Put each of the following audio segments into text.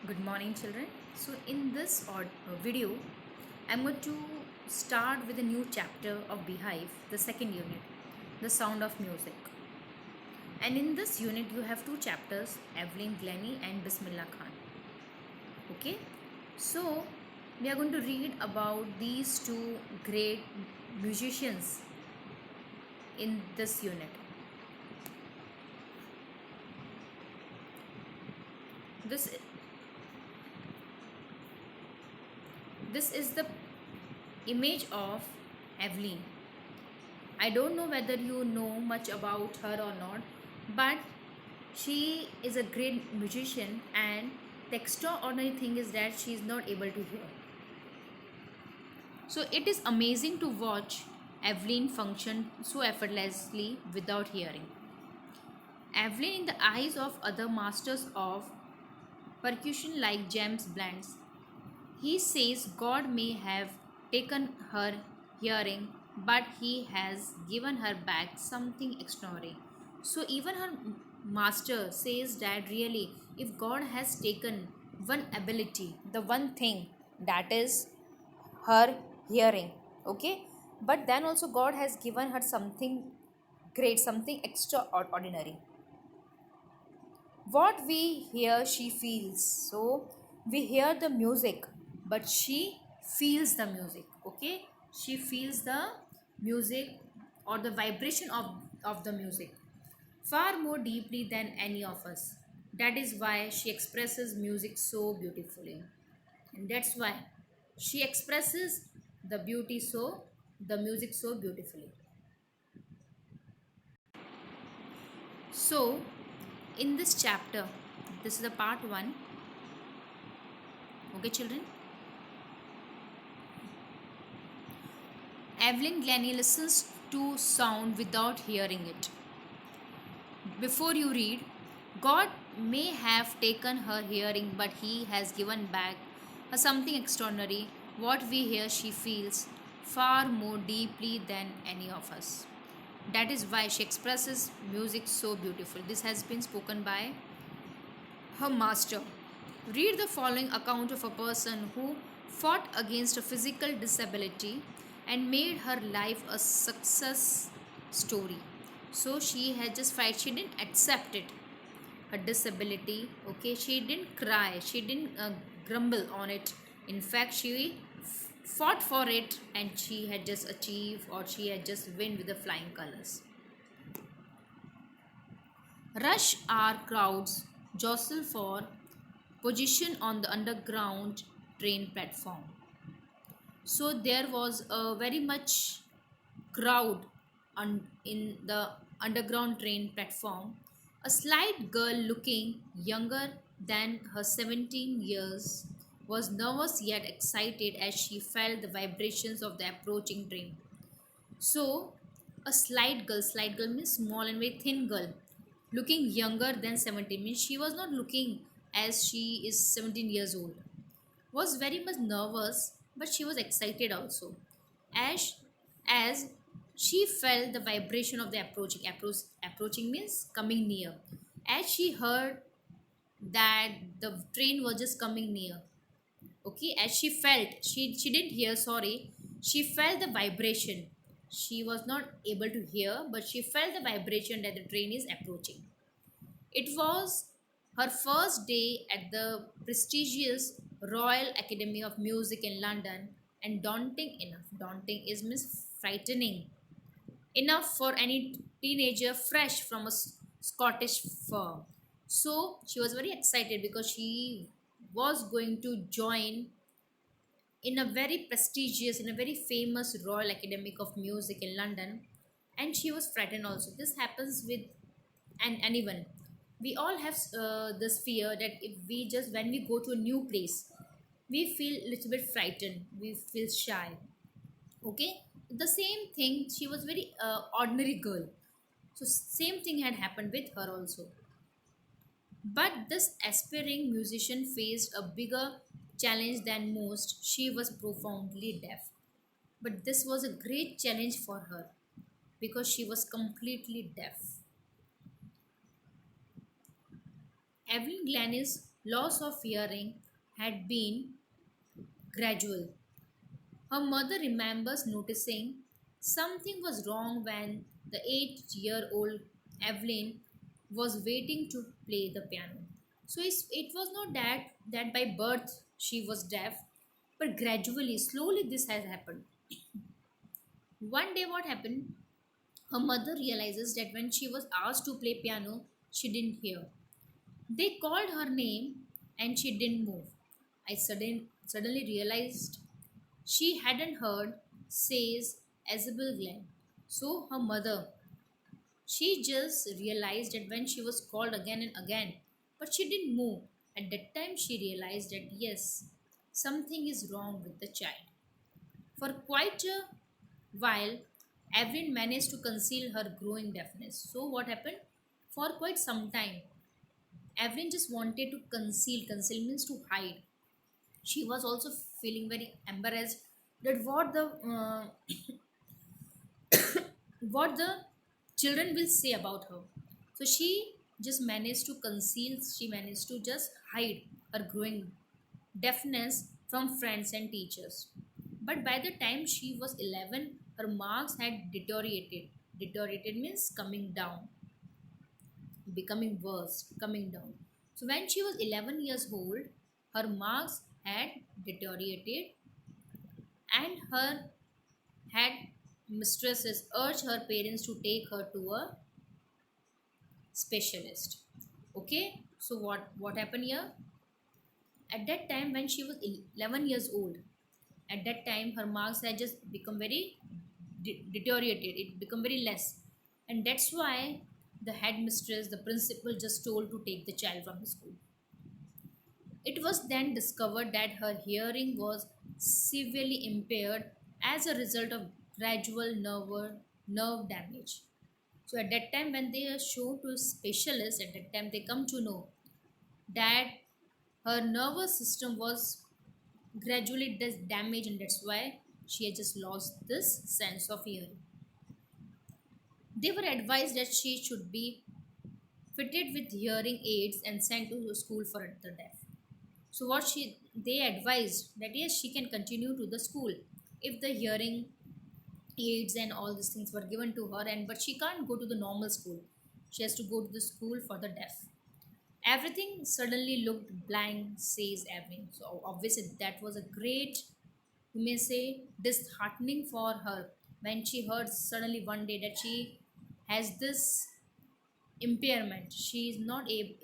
Good morning, children. So, in this video, I'm going to start with a new chapter of Beehive, the second unit, the sound of music. And in this unit, you have two chapters, Evelyn Glennie and Bismillah Khan. Okay, so we are going to read about these two great musicians in this unit. This this is the image of Evelyn. I don't know whether you know much about her or not, but she is a great musician, and the extraordinary thing is that she is not able to hear. So it is amazing to watch Evelyn function so effortlessly without hearing. Evelyn, in the eyes of other masters of percussion like James Blunt, he says God may have taken her hearing, but he has given her back something extraordinary. So, even her master says that really, if God has taken one ability, the one thing that is her hearing, okay, but then also God has given her something great, something extraordinary. What we hear, she feels. So we hear the music, but she feels the music. Okay, she feels the music or the vibration of the music far more deeply than any of us. That is why she expresses music so beautifully, and that's why she expresses the music so beautifully. So in this chapter, this is the part 1. Okay, children. Evelyn Glennie listens to sound without hearing it. Before you read, God may have taken her hearing, but He has given back her something extraordinary. What we hear, she feels far more deeply than any of us. That is why she expresses music so beautiful. This has been spoken by her master. Read the following account of a person who fought against a physical disability and made her life a success story. So she had just fight, she didn't accept it, her disability. Okay, she didn't cry, she didn't grumble on it. In fact, she fought for it, and she had just achieved, or she had just win with the flying colors. Rush hour crowds jostle for position on the underground train platform. So there was a very much crowd in the underground train platform. A slight girl looking younger than her 17 years was nervous yet excited as she felt the vibrations of the approaching train. So, a slight girl means small and very thin girl, looking younger than 17 means she was not looking as she is 17 years old. Was very much nervous, but she was excited also, as as she felt the vibration of the approaching means coming near. As she heard that the train was just coming near, okay, as she felt, she didn't hear, sorry, she felt the vibration. She was not able to hear, but she felt the vibration that the train is approaching. It was her first day at the prestigious Royal Academy of Music in London, and daunting enough, daunting is means frightening enough for any teenager fresh from a Scottish firm. So she was very excited because she was going to join in a very prestigious, in a very famous Royal Academy of Music in London, and she was frightened also. This happens with anyone. We all have this fear that if we just when we go to a new place, we feel a little bit frightened. We feel shy. Okay, the same thing. She was very ordinary girl, so same thing had happened with her also. But this aspiring musician faced a bigger challenge than most. She was profoundly deaf. But this was a great challenge for her because she was completely deaf. Evelyn Glennie's loss of hearing had been gradual. Her mother remembers noticing something was wrong when the 8-year-old Evelyn was waiting to play the piano. So it was not that by birth she was deaf, but gradually, slowly, this has happened. One day, what happened? Her mother realizes that when she was asked to play piano, she didn't hear. They called her name and she didn't move. I suddenly realized she hadn't heard, says Isabel Glenn. So her mother, she just realized that when she was called again and again, but she didn't move. At that time, she realized that yes, something is wrong with the child. For quite a while, Evelyn managed to conceal her growing deafness. So what happened? For quite some time, Evelyn just wanted to conceal. Conceal means to hide. She was also feeling very embarrassed that what the children will say about her. So she just managed to conceal. She managed to just hide her growing deafness from friends and teachers. But by the time she was 11, her marks had deteriorated. Deteriorated means coming down, becoming worse, coming down. So when she was 11 years old, her marks had deteriorated, and her had mistresses urged her parents to take her to a specialist. Okay, so what happened here? At that time, when she was 11 years old, at that time her marks had just become very deteriorated. It become very less, and that's why the headmistress, the principal, just told to take the child from the school. It was then discovered that her hearing was severely impaired as a result of gradual nerve damage. So at that time, when they are shown to specialists, at that time they come to know that her nervous system was gradually damaged, and that's why she had just lost this sense of hearing. They were advised that she should be fitted with hearing aids and sent to school for the deaf. So what she they advised that yes, she can continue to the school if the hearing aids and all these things were given to her, and but she can't go to the normal school. She has to go to the school for the deaf. Everything suddenly looked blank, says Evelyn. So obviously that was a great, you may say, disheartening for her when she heard suddenly one day that she has this impairment. She is not able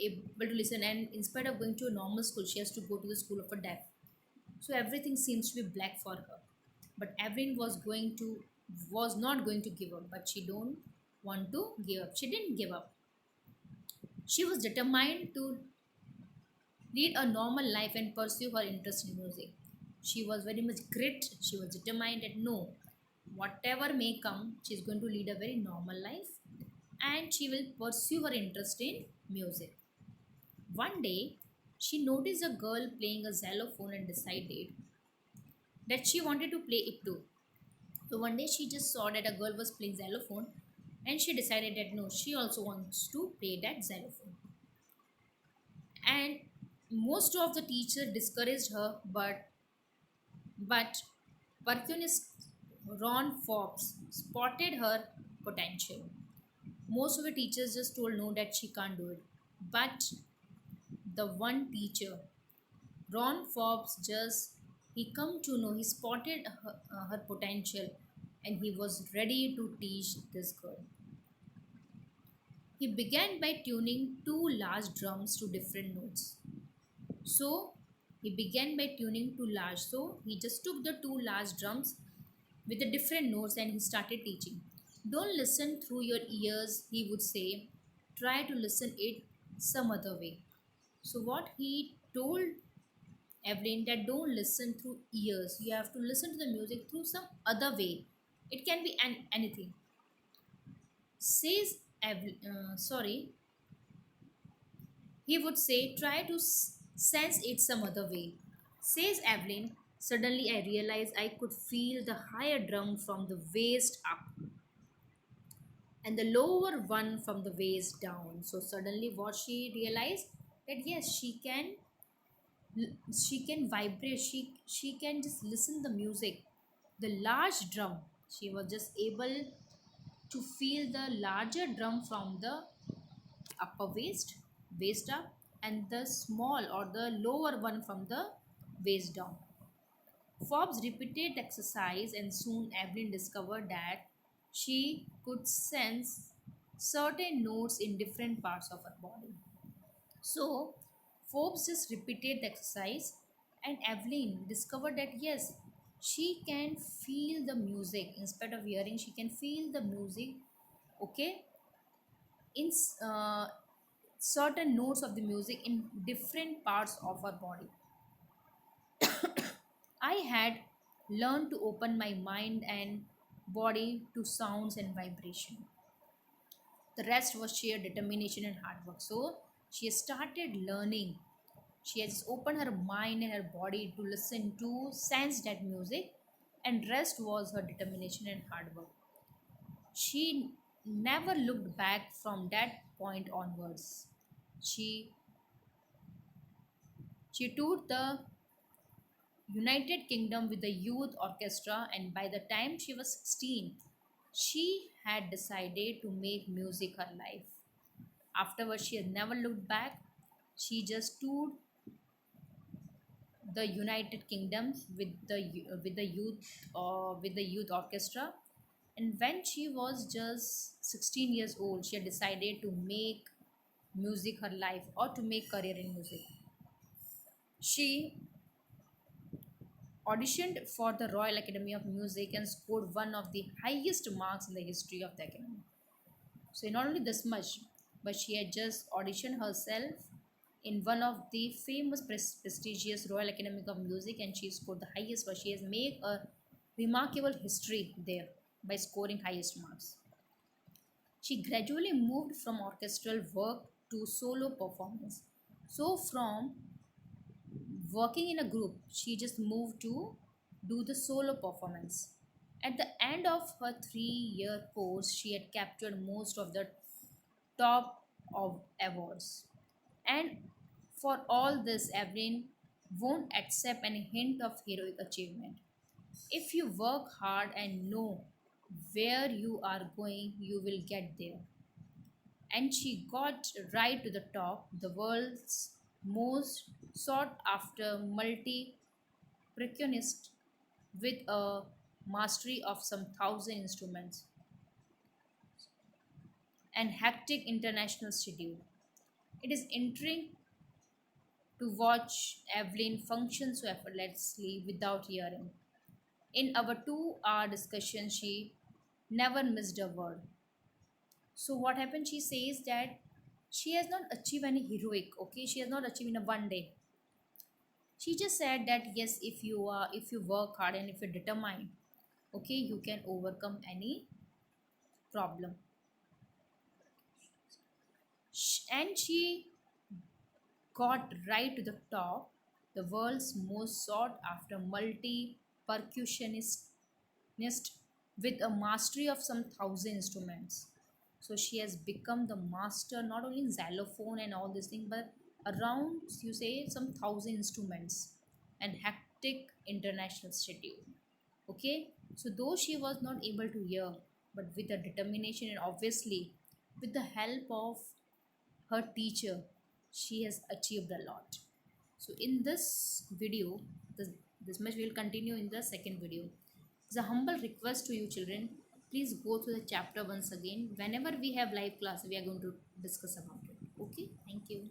to listen, and in spite of going to a normal school, she has to go to the school of a deaf. So everything seems to be black for her. But Evelyn was not going to give up, but she don't want to give up. She didn't give up. She was determined to lead a normal life and pursue her interest in music. She was very much grit. She was determined that no, whatever may come, she's going to lead a very normal life and she will pursue her interest in music. One day, she noticed a girl playing a xylophone and decided that she wanted to play it too. So one day she just saw that a girl was playing xylophone and she decided that no, she also wants to play that xylophone. And most of the teachers discouraged her, but percussionist Ron Forbes spotted her potential. Most of the teachers just told no that she can't do it. But the one teacher, Ron Forbes, just he come to know, he spotted her potential, and he was ready to teach this girl. He began by tuning two large drums to different notes. So he began by tuning two large. So he just took the two large drums with the different notes and he started teaching. Don't listen through your ears, he would say. Try to listen it some other way. So what he told Evelyn that don't listen through ears. You have to listen to the music through some other way. It can be anything. Says Evelyn, sorry, he would say, try to sense it some other way. Says Evelyn, suddenly I realized I could feel the higher drum from the waist up and the lower one from the waist down. So suddenly what she realized? that yes, she can vibrate, she can just listen the music, the large drum. She was just able to feel the larger drum from the upper waist up, and the small or the lower one from the waist down. Forbes repeated the exercise, and soon Evelyn discovered that she could sense certain notes in different parts of her body. So, Forbes just repeated the exercise, and Evelyn discovered that yes, she can feel the music instead of hearing, she can feel the music, okay, in certain notes of the music in different parts of her body. I had learned to open my mind and body to sounds and vibration. The rest was sheer determination and hard work. So she started learning. She has opened her mind and her body to listen to, sense that music, and rest was her determination and hard work. She never looked back from that point onwards. She she toured the United Kingdom with the youth orchestra, and by the time she was 16, she had decided to make music her life. Afterwards, she has never looked back. She just toured the United Kingdom with the youth orchestra, and when she was just 16 years old, she had decided to make music her life or to make career in music. She auditioned for the Royal Academy of Music and scored one of the highest marks in the history of the academy. So not only this much, but she had just auditioned herself in one of the famous prestigious Royal Academy of Music, and she scored the highest, but she has made a remarkable history there by scoring highest marks. She gradually moved from orchestral work to solo performance. So from working in a group, she just moved to do the solo performance. At the end of her 3-year course, she had captured most of the top of awards. And for all this, Evelyn won't accept any hint of heroic achievement. If you work hard and know where you are going, you will get there. And she got right to the top, the world's most sought after multi percussionist with a mastery of some thousand instruments and hectic international schedule. It is intriguing to watch Evelyn function so effortlessly without hearing. In our 2 hour discussion, she never missed a word. So, what happened? She says that she has not achieved any heroic, okay? She has not achieved in a one day. She just said that yes, if you work hard and if you're determined, okay, you can overcome any problem. And she got right to the top, the world's most sought after multi percussionist with a mastery of some thousand instruments. So she has become the master not only in xylophone and all this thing, but around you say some thousand instruments and hectic international schedule. Okay, so though she was not able to hear, but with the determination and obviously with the help of her teacher, she has achieved a lot. So in this video, this much we will continue in the second video. It's a humble request to you children, please go through the chapter once again. Whenever we have live class, we are going to discuss about it. Okay, thank you.